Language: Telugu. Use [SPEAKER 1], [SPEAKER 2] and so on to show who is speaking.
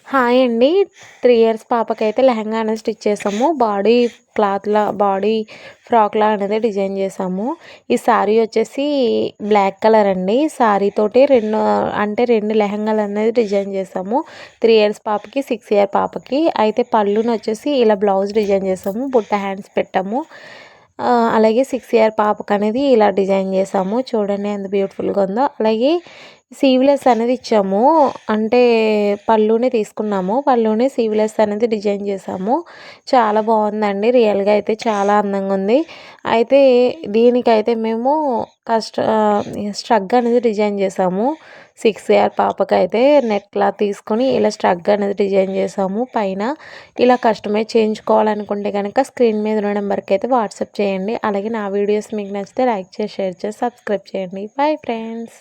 [SPEAKER 1] హాయ్ అండి. 3 ఇయర్స్ పాపకైతే లెహంగా అనేది స్టిచ్ చేసాము. బాడీ ఫ్రాక్‌లా అనేది డిజైన్ చేసాము. ఈ శారీ వచ్చేసి బ్లాక్ కలర్ అండి. శారీ తోటి 2 లెహంగాలనేది డిజైన్ చేసాము. 3 ఇయర్స్ పాపకి, 6 ఇయర్ పాపకి. అయితే పళ్ళునొచ్చేసి ఇలా బ్లౌజ్ డిజైన్ చేసాము. బుట్ట హ్యాండ్స్ పెట్టాము. అలాగే 6 ఇయర్ పాపకనేది ఇలా డిజైన్ చేసాము. చూడండి ఎంత బ్యూటిఫుల్‌గా ఉందో. అలాగే సీవ్‌లెస్ అనేది ఇచ్చాము. అంటే పళ్ళుని తీసుకున్నాము. పళ్ళుని సీవ్‌లెస్ అనేది డిజైన్ చేసాము. చాలా బాగుందండి. రియల్‌గా అయితే చాలా అందంగా ఉంది. అయితే దీనికైతే మేము స్ట్రగ్ అనేది డిజైన్ చేసాము. 6 ఇయర్ పాపకైతే నెట్ క్లాత్ తీసుకొని ఇలా స్ట్రగ్ అనేది డిజైన్ చేసాము పైన. ఇలా కస్టమైజ్ చేయించుకోవాలనుకుంటే కనుక స్క్రీన్ మీద ఉన్న నెంబర్కి అయితే వాట్సాప్ చేయండి. అలాగే నా వీడియోస్ మీకు నచ్చితే లైక్ చేసి, షేర్ చేసి, సబ్స్క్రైబ్ చేయండి. Bye friends.